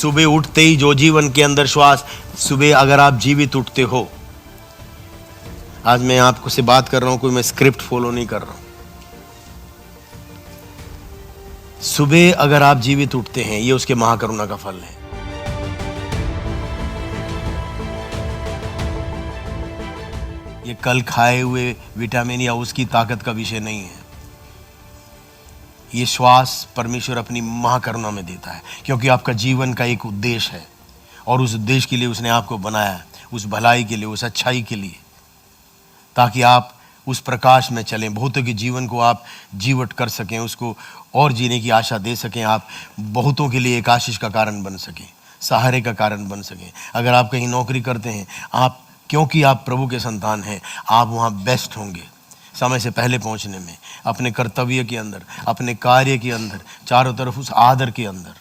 सुबह उठते ही जो जीवन के अंदर श्वास, सुबह अगर आप जीवित उठते हो, आज मैं आपको से बात कर रहा हूं, कोई मैं स्क्रिप्ट फॉलो नहीं कर रहा हूं। सुबह अगर आप जीवित उठते हैं, ये उसके महाकरुणा का फल है। ये कल खाए हुए विटामिन या उसकी ताकत का विषय नहीं है। ये श्वास परमेश्वर अपनी महाकरुणा में देता है, क्योंकि आपका जीवन का एक उद्देश्य है और उस उद्देश्य के लिए उसने आपको बनाया है, उस भलाई के लिए, उस अच्छाई के लिए, ताकि आप उस प्रकाश में चलें, बहुतों के जीवन को आप जीवट कर सकें, उसको और जीने की आशा दे सकें, आप बहुतों के लिए एक आशीष का कारण बन सकें, सहारे का कारण बन सकें। अगर आप कहीं नौकरी करते हैं, आप क्योंकि आप प्रभु के संतान हैं, आप वहाँ बेस्ट होंगे समय से पहले पहुँचने में, अपने कर्तव्य के अंदर, अपने कार्य के अंदर, चारों तरफ उस आदर के अंदर।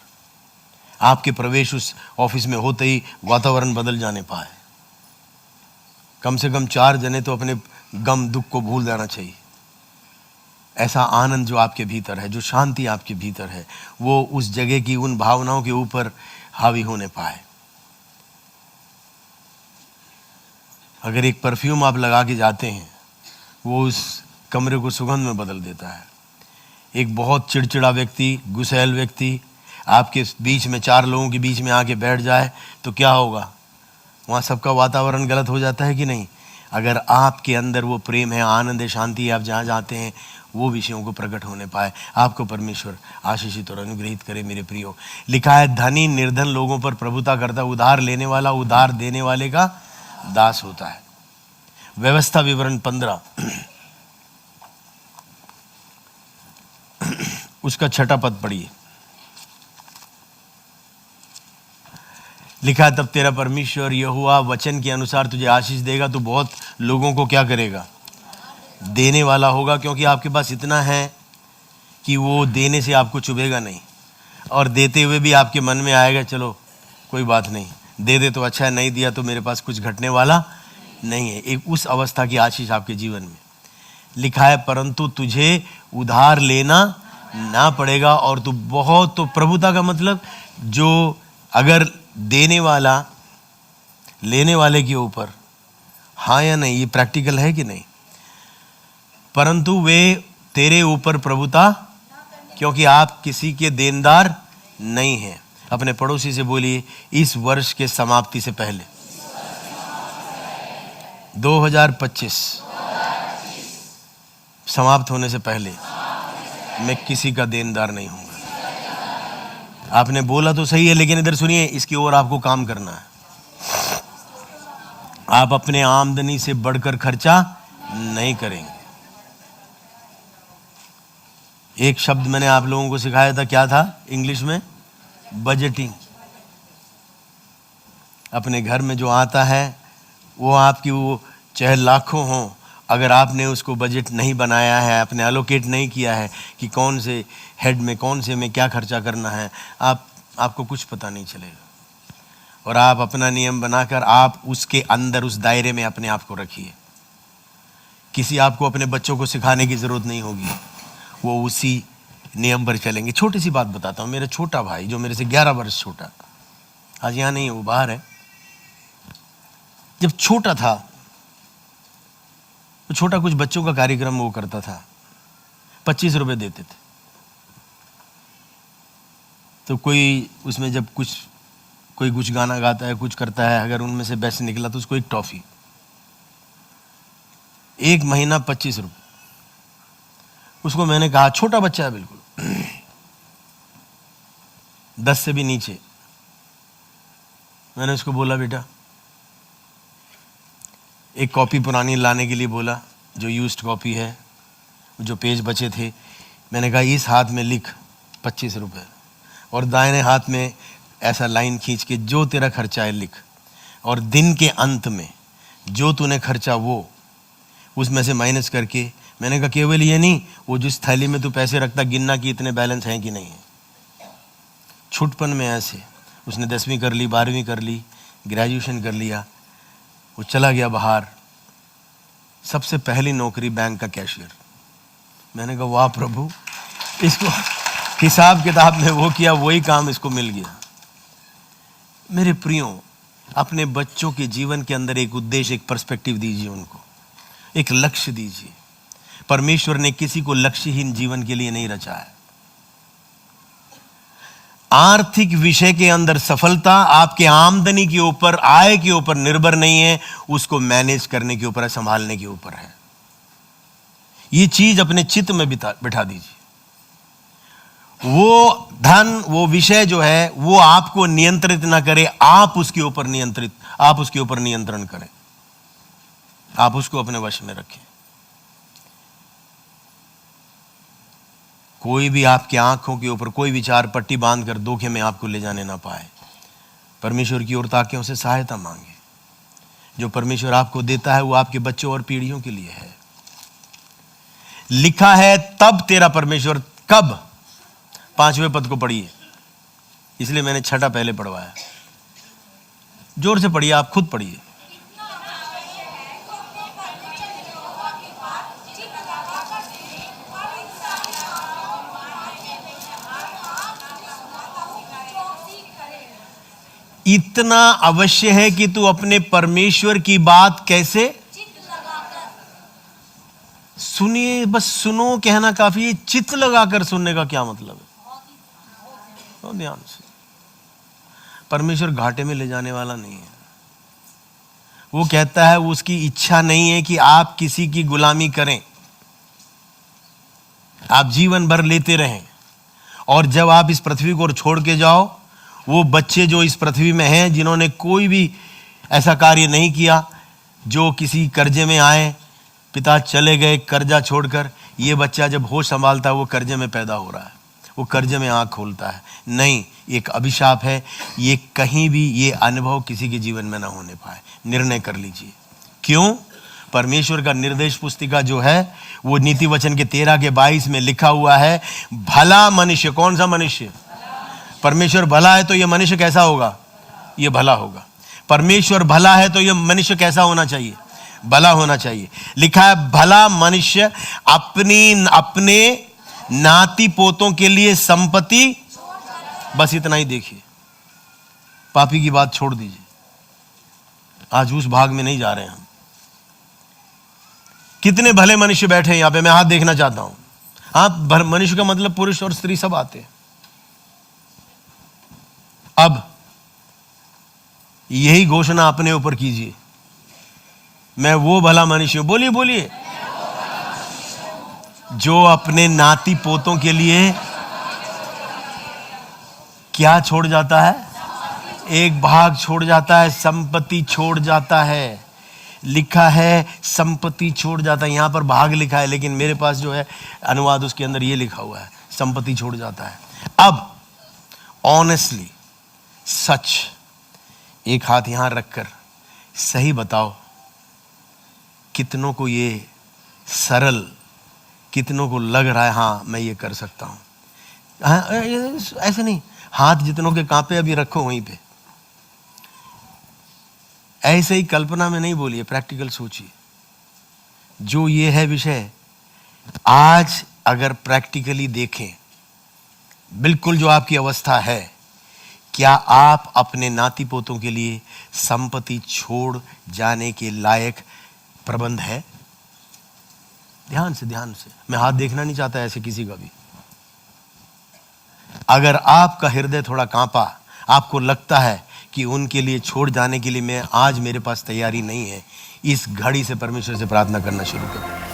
आपके प्रवेश उस ऑफिस में होते ही वातावरण बदल जाने पाए। कम से कम 4 जने तो अपने गम दुख को भूल जाना चाहिए। ऐसा आनंद जो आपके भीतर है, जो शांति आपके भीतर है, वो उस जगह की उन भावनाओं के ऊपर हावी होने पाए। अगर एक परफ्यूम आप लगा के जाते हैं, वो उस कमरे को सुगंध में बदल देता है। एक बहुत चिड़चिड़ा व्यक्ति, गुस्सैल व्यक्ति आपके बीच में, 4 लोगों के बीच में आके बैठ जाए तो क्या होगा? वहाँ सबका वातावरण गलत हो जाता है कि नहीं? अगर आपके अंदर वो प्रेम है, आनंद है, शांति है, आप जहाँ जाते हैं वो विषयों को प्रकट होने पाए। आपको परमेश्वर आशीषित और अनुग्रहित करे मेरे प्रियो। लिखा है, धनी निर्धन लोगों पर प्रभुता करता, उधार लेने वाला उधार देने वाले का दास होता है। व्यवस्था विवरण 15 उसका 6वां पद पढ़िए। लिखा है, तब तेरा परमेश्वर यहोवा वचन के अनुसार तुझे आशीष देगा, तू बहुत लोगों को क्या करेगा? देने वाला होगा, क्योंकि आपके पास इतना है कि वो देने से आपको चुभेगा नहीं, और देते हुए भी आपके मन में आएगा चलो कोई बात नहीं, दे दे तो अच्छा है, नहीं दिया तो मेरे पास कुछ घटने वाला नहीं है। एक उस अवस्था की आशीष आपके जीवन में। लिखा है, परंतु तुझे उधार लेना ना पड़ेगा और तू बहुत, तो प्रभुता का मतलब जो अगर देने वाला लेने वाले के ऊपर, हाँ या नहीं, ये प्रैक्टिकल है कि नहीं? परंतु वे तेरे ऊपर प्रभुता, क्योंकि आप किसी के देनदार नहीं हैं। अपने पड़ोसी से बोलिए, इस वर्ष के समाप्ति से पहले 2025 समाप्त होने से पहले मैं किसी का देनदार नहीं हूंगा। आपने बोला तो सही है, लेकिन इधर सुनिए, इसकी ओर आपको काम करना है। आप अपने आमदनी से बढ़कर खर्चा नहीं करेंगे। एक शब्द मैंने आप लोगों को सिखाया था, क्या था इंग्लिश में? बजटिंग। अपने घर में जो आता है वो आपकी, वो चाहे लाखों हो, अगर आपने उसको बजट नहीं बनाया है, आपने एलोकेट नहीं किया है कि कौन से हेड में, कौन से में क्या खर्चा करना है, आपको कुछ पता नहीं चलेगा। और आप अपना नियम बनाकर आप उसके अंदर, उस दायरे में अपने आप को रखिए। किसी आपको अपने बच्चों को सिखाने की ज़रूरत नहीं होगी, वो उसी नियम पर चलेंगे। छोटी सी बात बताता हूँ। मेरा छोटा भाई जो मेरे से 11 वर्ष छोटा, आज यहाँ नहीं है, वो बाहर है, जब छोटा था तो छोटा कुछ बच्चों का कार्यक्रम वो करता था, 25 रुपए देते थे। तो कोई उसमें जब कोई कुछ गाना गाता है, कुछ करता है, अगर उनमें से बेस्ट निकला तो उसको एक टॉफी। 1 महीना 25 रुपए। उसको मैंने कहा, छोटा बच्चा है बिल्कुल, 10 से भी नीचे। मैंने उसको बोला, बेटा एक कॉपी पुरानी लाने के लिए बोला, जो यूज्ड कॉपी है, जो पेज बचे थे। मैंने कहा, इस हाथ में लिख 25 रुपए, और दाहिने हाथ में ऐसा लाइन खींच के जो तेरा खर्चा है लिख, और दिन के अंत में जो तूने खर्चा वो उसमें से माइनस करके, मैंने कहा केवल ये नहीं, वो जिस थैली में तू पैसे रखता, गिनना कि इतने बैलेंस हैं कि नहीं है। छुटपन में ऐसे उसने 10वीं कर ली, 12वीं कर ली, ग्रेजुएशन कर लिया, वो चला गया बाहर। सबसे पहली नौकरी बैंक का कैशियर। मैंने कहा वाह प्रभु, इसको हिसाब किताब में वो किया, वही काम इसको मिल गया। मेरे प्रियो, अपने बच्चों के जीवन के अंदर एक उद्देश्य, एक पर्सपेक्टिव दीजिए, उनको एक लक्ष्य दीजिए। परमेश्वर ने किसी को लक्ष्यहीन जीवन के लिए नहीं रचा है। आर्थिक विषय के अंदर सफलता आपके आमदनी के ऊपर, आय के ऊपर निर्भर नहीं है, उसको मैनेज करने के ऊपर है, संभालने के ऊपर है। ये चीज अपने चित्त में बिठा दीजिए। वो धन, वो विषय जो है वो आपको नियंत्रित ना करे, आप उसके ऊपर नियंत्रण करें, आप उसको अपने वश में रखें। कोई भी आपके आंखों के ऊपर कोई विचार पट्टी बांधकर धोखे में आपको ले जाने ना पाए। परमेश्वर की ओर ताकि उसे सहायता मांगे। जो परमेश्वर आपको देता है वो आपके बच्चों और पीढ़ियों के लिए है। लिखा है तब तेरा परमेश्वर कब, 5वें पद को पढ़िए, इसलिए मैंने 6ठा पहले पढ़वाया। जोर से पढ़िए, आप खुद पढ़िए। इतना अवश्य है कि तू अपने परमेश्वर की बात कैसे सुनिए। बस सुनो कहना काफी है, चित्त लगाकर सुनने का क्या मतलब है? तो ध्यान से, परमेश्वर घाटे में ले जाने वाला नहीं है। वो कहता है, उसकी इच्छा नहीं है कि आप किसी की गुलामी करें, आप जीवन भर लेते रहें, और जब आप इस पृथ्वी को छोड़ के जाओ, वो बच्चे जो इस पृथ्वी में हैं, जिन्होंने कोई भी ऐसा कार्य नहीं किया, जो किसी कर्जे में आए, पिता चले गए कर्जा छोड़कर, ये बच्चा जब होश संभालता है वो कर्जे में पैदा हो रहा है, वो कर्जे में आंख खोलता है। नहीं, एक अभिशाप है। ये कहीं भी ये अनुभव किसी के जीवन में ना होने पाए। निर्णय कर लीजिए। क्यों? परमेश्वर का निर्देश पुस्तिका जो है वो नीति वचन के 13 के 22 में लिखा हुआ है, भला मनुष्य। कौन सा मनुष्य? परमेश्वर भला है तो ये मनुष्य कैसा होगा? ये भला होगा। परमेश्वर भला है तो ये मनुष्य कैसा होना चाहिए? भला होना चाहिए। लिखा है, भला मनुष्य अपने नाती पोतों के लिए संपत्ति, बस इतना ही देखिए। पापी की बात छोड़ दीजिए, आज उस भाग में नहीं जा रहे हैं हम। कितने भले मनुष्य बैठे हैं यहां पे, मैं हाथ देखना चाहता हूं। हाँ, मनुष्य का मतलब पुरुष और स्त्री सब आते हैं। अब यही घोषणा अपने ऊपर कीजिए, मैं वो भला मनुष्य हूं। बोलिए बोलिए, जो अपने नाती पोतों के लिए क्या छोड़ जाता है? एक भाग छोड़ जाता है, संपत्ति छोड़ जाता है। लिखा है संपत्ति छोड़ जाता है, यहां पर भाग लिखा है, लेकिन मेरे पास जो है अनुवाद उसके अंदर ये लिखा हुआ है, संपत्ति छोड़ जाता है। अब ऑनेस्टली, सच, एक हाथ यहां रखकर सही बताओ, कितनों को ये सरल, कितनों को लग रहा है हाँ मैं ये कर सकता हूं? हाँ, ऐसे नहीं, हाथ जितनों के कांपे अभी रखो वहीं पे। ऐसे ही कल्पना में नहीं बोलिए, प्रैक्टिकल सोचिए। जो ये है विषय, आज अगर प्रैक्टिकली देखें, बिल्कुल जो आपकी अवस्था है, क्या आप अपने नाती पोतों के लिए संपत्ति छोड़ जाने के लायक प्रबंध है? ध्यान से, ध्यान से, मैं हाथ देखना नहीं चाहता ऐसे किसी का भी। अगर आपका हृदय थोड़ा कांपा, आपको लगता है कि उनके लिए छोड़ जाने के लिए मैं आज मेरे पास तैयारी नहीं है, इस घड़ी से परमेश्वर से प्रार्थना करना शुरू करें।